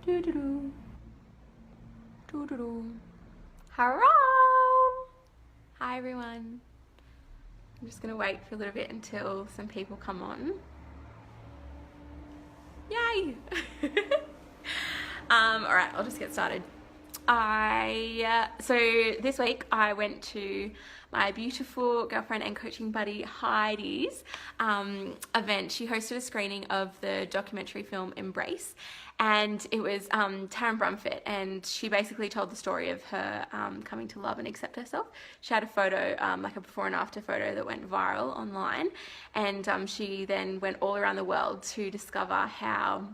Doo-doo-doo. Doo-doo-doo. Hello! Hi everyone. I'm just gonna wait for a little bit until some people come on. Yay! Alright, I'll just get started. So this week I went to my beautiful girlfriend and coaching buddy Heidi's event. She hosted a screening of the documentary film Embrace, and it was Taryn Brumfitt, and she basically told the story of her coming to love and accept herself. She had a photo, like a before and after photo that went viral online, and she then went all around the world to discover how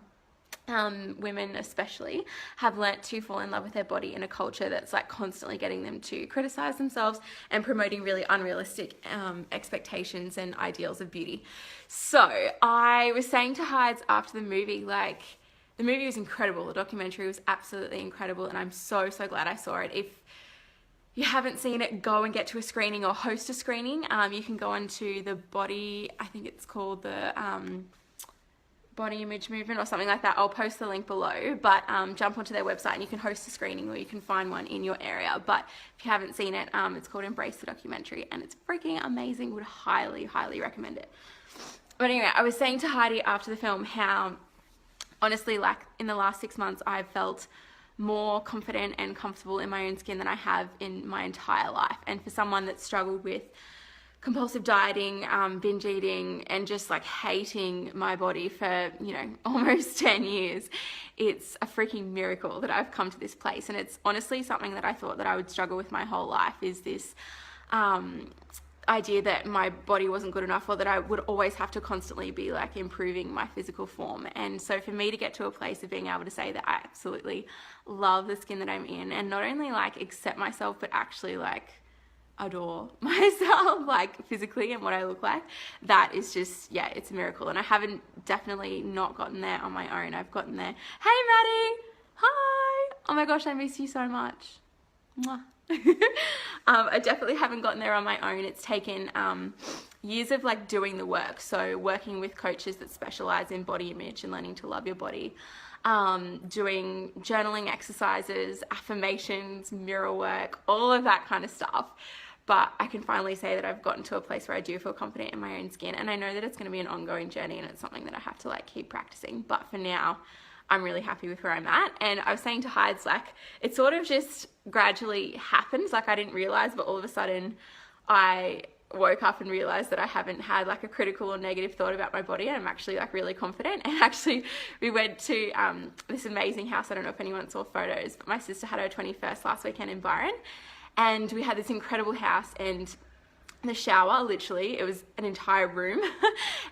women especially have learnt to fall in love with their body in a culture that's like constantly getting them to criticize themselves and promoting really unrealistic expectations and ideals of beauty. So I was saying to Hides after the movie, like, the movie was incredible, the documentary was absolutely incredible, and I'm so glad I saw it. If you haven't seen it, go and get to a screening or host a screening. You can go onto the body, I think it's called the body image movement or something like that. I'll post the link below, but jump onto their website and you can host a screening, or you can find one in your area. But if you haven't seen it, it's called Embrace the Documentary, and it's freaking amazing. Would highly recommend it. But anyway, I was saying to Heidi after the film how honestly, like, in the last 6 months I've felt more confident and comfortable in my own skin than I have in my entire life. And for someone that's struggled with compulsive dieting, binge eating, and just like hating my body for, you know, almost 10 years, it's a freaking miracle that I've come to this place. And it's honestly something that I thought that I would struggle with my whole life, is this idea that my body wasn't good enough, or that I would always have to constantly be like improving my physical form. And so for me to get to a place of being able to say that I absolutely love the skin that I'm in, and not only like accept myself, but actually like adore myself, like physically and what I look like, that is just, yeah, it's a miracle. And I haven't definitely not gotten there on my own. I've gotten there. Hey Maddie, hi. Oh my gosh, I miss you so much. Mwah. I definitely haven't gotten there on my own. It's taken years of like doing the work. So working with coaches that specialize in body image and learning to love your body, doing journaling exercises, affirmations, mirror work, all of that kind of stuff. But I can finally say that I've gotten to a place where I do feel confident in my own skin, and I know that it's going to be an ongoing journey, and it's something that I have to like keep practicing. But for now, I'm really happy with where I'm at. And I was saying to Hides, like, it sort of just gradually happened. Like, I didn't realize, but all of a sudden I woke up and realized that I haven't had like a critical or negative thought about my body, and I'm actually like really confident. And actually we went to this amazing house. I don't know if anyone saw photos, but my sister had her 21st last weekend in Byron, and we had this incredible house, and the shower, literally, it was an entire room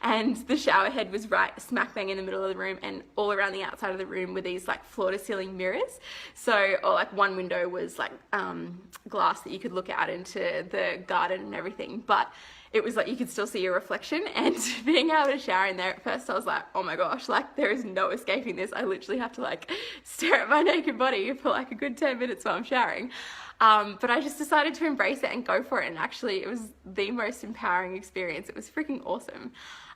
and the shower head was right smack bang in the middle of the room, and all around the outside of the room were these like floor to ceiling mirrors. So, or like one window was like glass that you could look out into the garden and everything, but it was like you could still see your reflection. And being able to shower in there, at first I was like, oh my gosh, like there is no escaping this. I literally have to like stare at my naked body for like a good 10 minutes while I'm showering. But I just decided to embrace it and go for it. And actually it was the most empowering experience. It was freaking awesome.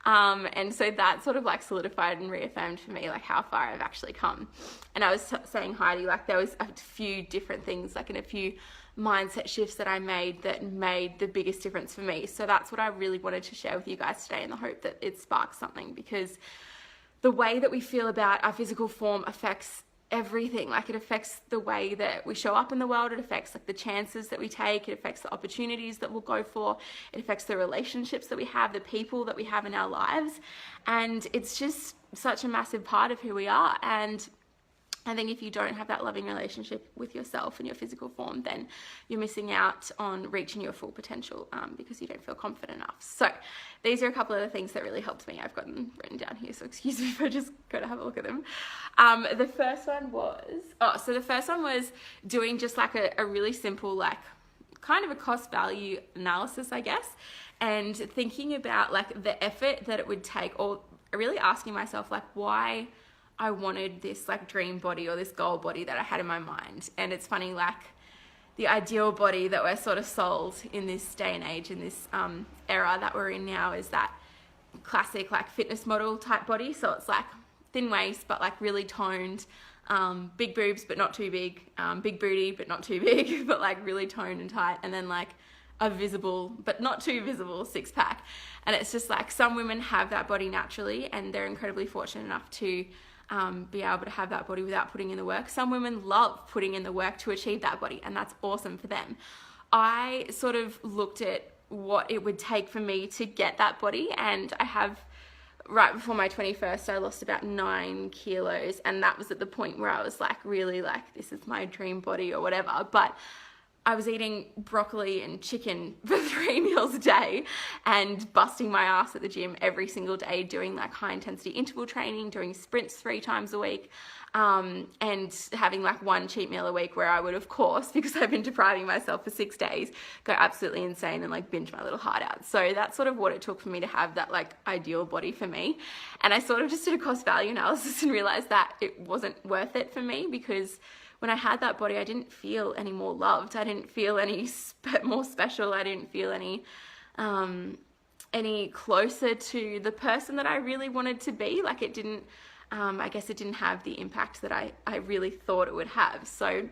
And so that sort of like solidified and reaffirmed for me like how far I've actually come. And I was saying, Heidi, like there was a few different things, like in a few mindset shifts that I made that made the biggest difference for me. So that's what I really wanted to share with you guys today, in the hope that it sparks something, because the way that we feel about our physical form affects everything. Like, it affects the way that we show up in the world. It affects like the chances that we take. It affects the opportunities that we'll go for. It affects the relationships that we have, the people that we have in our lives. And it's just such a massive part of who we are. And I think if you don't have that loving relationship with yourself and your physical form, then you're missing out on reaching your full potential, because you don't feel confident enough. So these are a couple of the things that really helped me. I've got them written down here, so excuse me if I just go to have a look at them. The first one was doing just like a really simple, like kind of a cost value analysis, I guess, and thinking about like the effort that it would take, or really asking myself like why I wanted this like dream body or this goal body that I had in my mind. And it's funny, like the ideal body that we're sort of sold in this day and age, in this era that we're in now, is that classic like fitness model type body. So it's like thin waist, but like really toned, big boobs but not too big, big booty but not too big, but like really toned and tight, and then like a visible but not too visible six pack. And it's just like, some women have that body naturally and they're incredibly fortunate enough to be able to have that body without putting in the work. Some women love putting in the work to achieve that body, and that's awesome for them. I sort of looked at what it would take for me to get that body, and I have, right before my 21st, I lost about 9 kilos, and that was at the point where I was like, really like, this is my dream body or whatever. But I was eating broccoli and chicken for 3 meals a day and busting my ass at the gym every single day, doing like high intensity interval training, doing sprints 3 times a week, and having like 1 cheat meal a week where I would, of course, because I've been depriving myself for 6 days, go absolutely insane and like binge my little heart out. So that's sort of what it took for me to have that like ideal body for me. And I sort of just did a cost value analysis and realized that it wasn't worth it for me, because when I had that body, I didn't feel any more loved. I didn't feel any more special. I didn't feel any closer to the person that I really wanted to be. Like, it didn't, I guess it didn't have the impact that I really thought it would have. So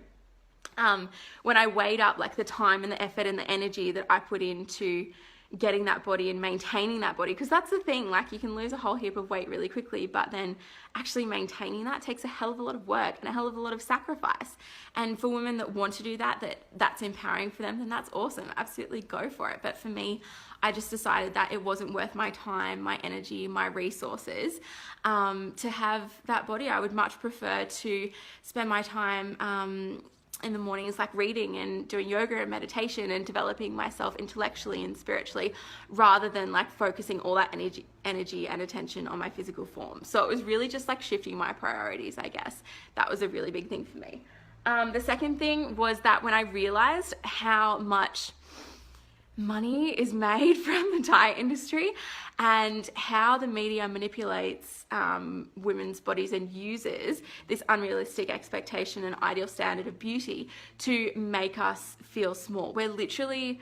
when I weighed up like the time and the effort and the energy that I put into getting that body and maintaining that body, because that's the thing, like, you can lose a whole heap of weight really quickly, but then actually maintaining that takes a hell of a lot of work and a hell of a lot of sacrifice. And for women that want to do that, that's empowering for them, then that's awesome, absolutely go for it. But for me, I just decided that it wasn't worth my time, my energy, my resources to have that body. I would much prefer to spend my time in the mornings like reading and doing yoga and meditation and developing myself intellectually and spiritually, rather than like focusing all that energy and attention on my physical form. So it was really just like shifting my priorities, I guess. That was a really big thing for me. The second thing was that when I realized how much money is made from the diet industry and how the media manipulates women's bodies and uses this unrealistic expectation and ideal standard of beauty to make us feel small. We're literally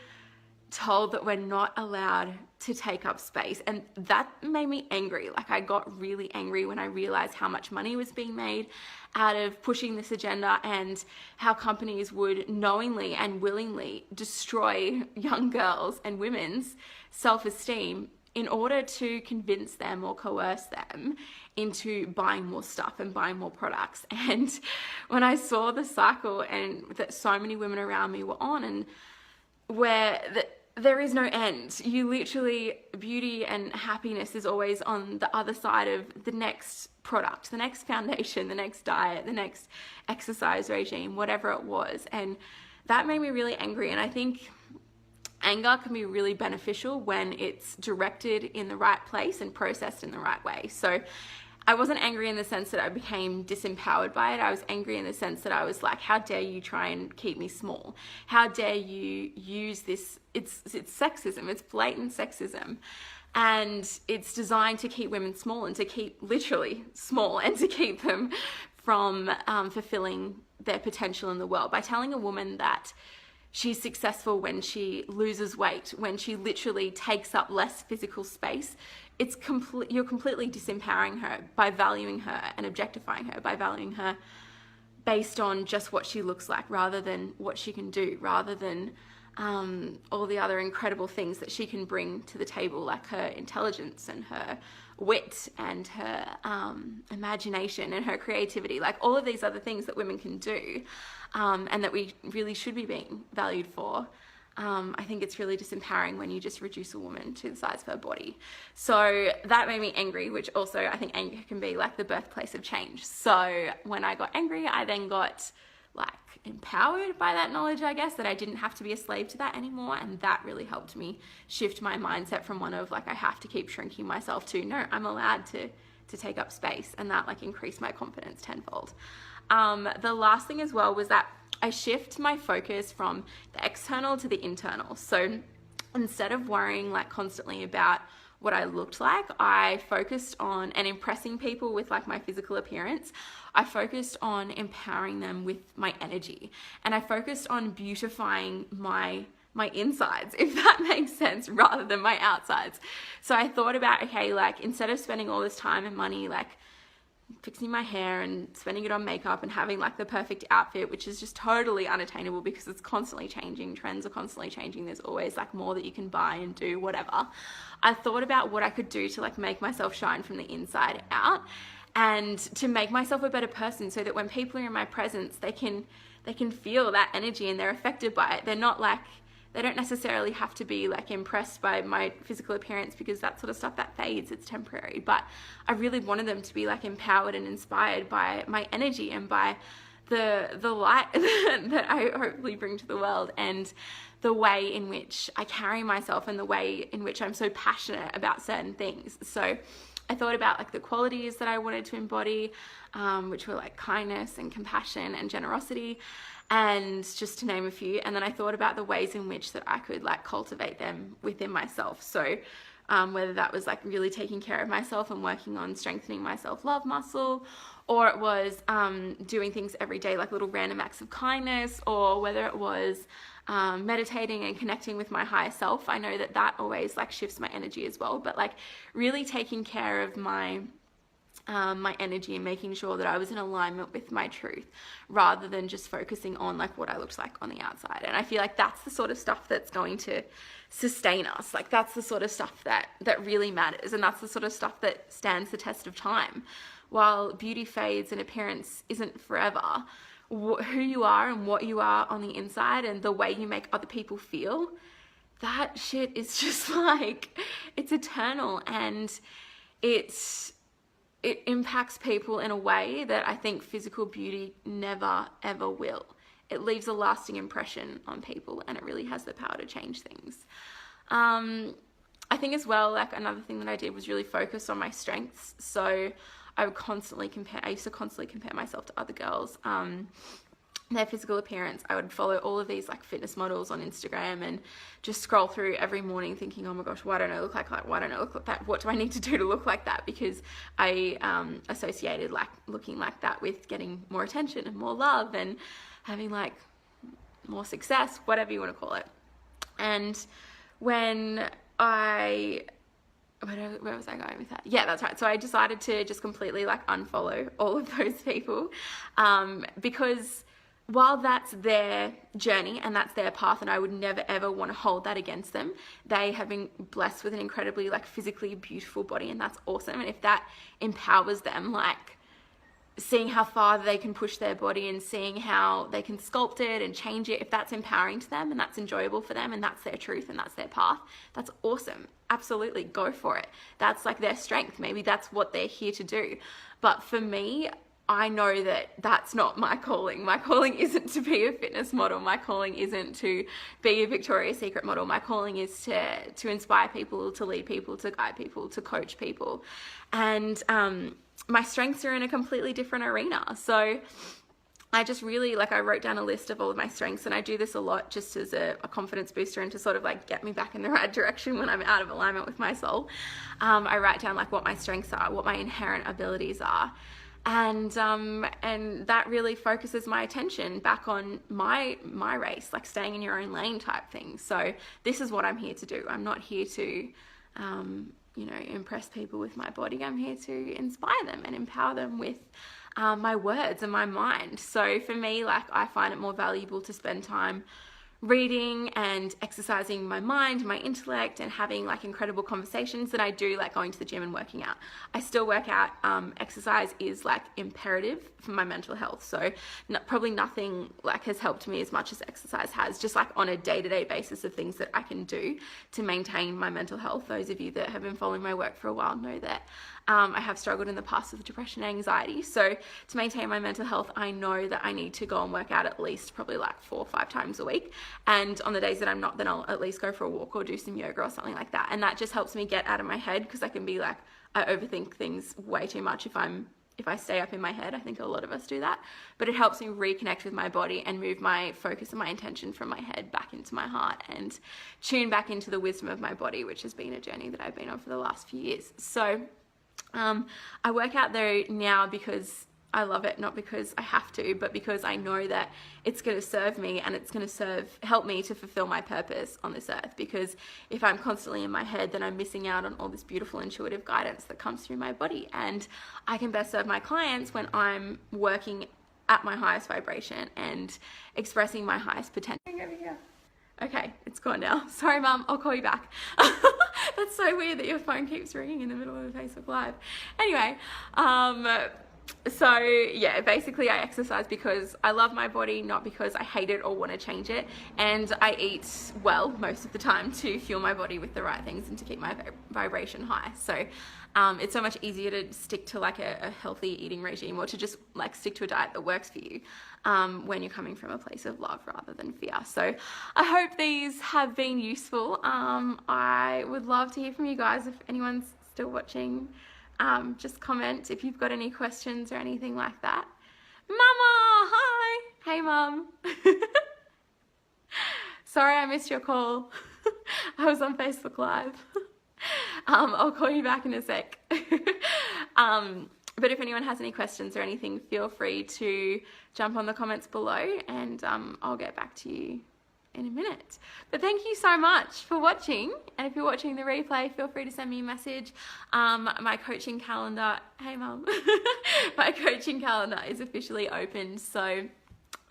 told that we're not allowed to take up space, and that made me angry. Like, I got really angry when I realized how much money was being made out of pushing this agenda, and how companies would knowingly and willingly destroy young girls and women's self-esteem in order to convince them or coerce them into buying more stuff and buying more products. And when I saw the cycle and that so many women around me were on, and where there is no end. You literally, beauty and happiness is always on the other side of the next product, the next foundation, the next diet, the next exercise regime, whatever it was. And that made me really angry. And I think anger can be really beneficial when it's directed in the right place and processed in the right way. So I wasn't angry in the sense that I became disempowered by it. I was angry in the sense that I was like, how dare you try and keep me small? How dare you use this? It's sexism. It's blatant sexism. And it's designed to keep women small and to keep literally small and to keep them from fulfilling their potential in the world by telling a woman that she's successful when she loses weight, when she literally takes up less physical space. You're completely disempowering her by valuing her and objectifying her, by valuing her based on just what she looks like, rather than what she can do, rather than all the other incredible things that she can bring to the table, like her intelligence and her wit and her imagination and her creativity, like all of these other things that women can do, and that we really should be being valued for. I think it's really disempowering when you just reduce a woman to the size of her body. So that made me angry, which also I think anger can be like the birthplace of change. So when I got angry, I then got like empowered by that knowledge, I guess, that I didn't have to be a slave to that anymore. And that really helped me shift my mindset from one of like, I have to keep shrinking myself, to no, I'm allowed to take up space. And that like increased my confidence tenfold. The last thing as well was that I shift my focus from the external to the internal. So instead of worrying like constantly about what I looked like, I focused on and impressing people with like my physical appearance. I focused on empowering them with my energy, and I focused on beautifying my insides, if that makes sense, rather than my outsides. So I thought about, okay, like instead of spending all this time and money like fixing my hair and spending it on makeup and having like the perfect outfit, which is just totally unattainable because it's constantly changing. Trends are constantly changing. There's always like more that you can buy and do, whatever. I thought about what I could do to like make myself shine from the inside out and to make myself a better person, so that when people are in my presence, they can feel that energy and they're affected by it. They're not like, they don't necessarily have to be like impressed by my physical appearance, because that sort of stuff, that fades, it's temporary. But I really wanted them to be like empowered and inspired by my energy and by the light that I hopefully bring to the world, and the way in which I carry myself and the way in which I'm so passionate about certain things. So I thought about like the qualities that I wanted to embody, which were like kindness and compassion and generosity, and just to name a few. And then I thought about the ways in which that I could like cultivate them within myself. So whether that was like really taking care of myself and working on strengthening my self-love muscle, or it was doing things every day, like little random acts of kindness, or whether it was meditating and connecting with my higher self. I know that that always like shifts my energy as well, but like really taking care of my energy and making sure that I was in alignment with my truth, rather than just focusing on like what I looked like on the outside. And I feel like that's the sort of stuff that's going to sustain us. Like that's the sort of stuff that really matters, and that's the sort of stuff that stands the test of time. While beauty fades and appearance isn't forever, who you are and what you are on the inside and the way you make other people feel, that shit is just like, it's eternal, and it impacts people in a way that I think physical beauty never ever will. It leaves a lasting impression on people, and it really has the power to change things. I think as well, like another thing that I did was really focus on my strengths. So I used to constantly compare myself to other girls, their physical appearance. I would follow all of these like fitness models on Instagram and just scroll through every morning thinking, oh my gosh, why don't I look like that? Why don't I look like that? What do I need to do to look like that? Because I associated like looking like that with getting more attention and more love and having like more success, whatever you want to call it. And when where was I going with that? Yeah, that's right. So I decided to just completely like unfollow all of those people, because while that's their journey and that's their path, and I would never ever want to hold that against them, they have been blessed with an incredibly like physically beautiful body, and that's awesome. And if that empowers them, like seeing how far they can push their body and seeing how they can sculpt it and change it, if that's empowering to them and that's enjoyable for them and that's their truth and that's their path, that's awesome. Absolutely, go for it. That's like their strength. Maybe that's what they're here to do. But for me, I know that that's not my calling. My calling isn't to be a fitness model. My calling isn't to be a Victoria's Secret model. My calling is to inspire people, to lead people, to guide people, to coach people. And my strengths are in a completely different arena. So I just really, like, I wrote down a list of all of my strengths, and I do this a lot just as a confidence booster and to sort of like get me back in the right direction when I'm out of alignment with my soul. I write down like what my strengths are, what my inherent abilities are. And that really focuses my attention back on my race, like staying in your own lane type thing. So this is what I'm here to do. I'm not here to, impress people with my body. I'm here to inspire them and empower them with my words and my mind. So for me, like, I find it more valuable to spend time reading and exercising my mind, my intellect, and having like incredible conversations than I do like going to the gym and working out. I still work out. Exercise is like imperative for my mental health. So probably nothing like has helped me as much as exercise has, just like on a day-to-day basis of things that I can do to maintain my mental health. Those of you that have been following my work for a while know that I have struggled in the past with depression and anxiety. So to maintain my mental health, I know that I need to go and work out at least probably like 4 or 5 times a week. And on the days that I'm not, then I'll at least go for a walk or do some yoga or something like that. And that just helps me get out of my head, because I can be like, I overthink things way too much if I stay up in my head. I think a lot of us do that. But it helps me reconnect with my body and move my focus and my intention from my head back into my heart and tune back into the wisdom of my body, which has been a journey that I've been on for the last few years. So I work out though now because I love it, not because I have to, but because I know that it's going to serve me and it's going to help me to fulfill my purpose on this earth. Because if I'm constantly in my head, then I'm missing out on all this beautiful intuitive guidance that comes through my body. And I can best serve my clients when I'm working at my highest vibration and expressing my highest potential. Over here. Okay, it's gone now. Sorry, Mum, I'll call you back. That's so weird that your phone keeps ringing in the middle of a Facebook Live. Anyway, so yeah, basically I exercise because I love my body, not because I hate it or want to change it. And I eat well most of the time to fuel my body with the right things and to keep my vibration high. So it's so much easier to stick to like a healthy eating regime, or to just like stick to a diet that works for you when you're coming from a place of love rather than fear. So I hope these have been useful. I would love to hear from you guys. If anyone's still watching, just comment if you've got any questions or anything like that. Mama, hi. Hey, Mum. Sorry I missed your call. I was on Facebook Live. I'll call you back in a sec. But if anyone has any questions or anything, feel free to jump on the comments below, and I'll get back to you in a minute. But thank you so much for watching, and if you're watching the replay, feel free to send me a message. My coaching calendar, hey Mum, my coaching calendar is officially open, so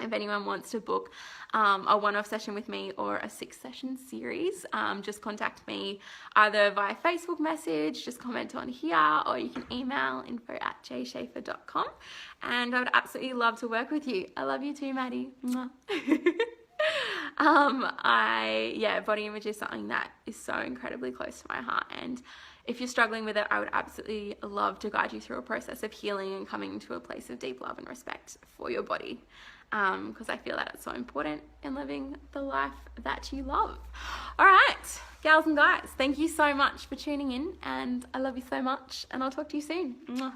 if anyone wants to book a one-off session with me or a 6-session series, just contact me either via Facebook message, just comment on here, or you can email info@jschaefer.com, and I would absolutely love to work with you. I love you too, Maddie. Body image is something that is so incredibly close to my heart, and if you're struggling with it, I would absolutely love to guide you through a process of healing and coming to a place of deep love and respect for your body, because I feel that it's so important in living the life that you love. All right, gals and guys, thank you so much for tuning in, and I love you so much, and I'll talk to you soon. Mwah.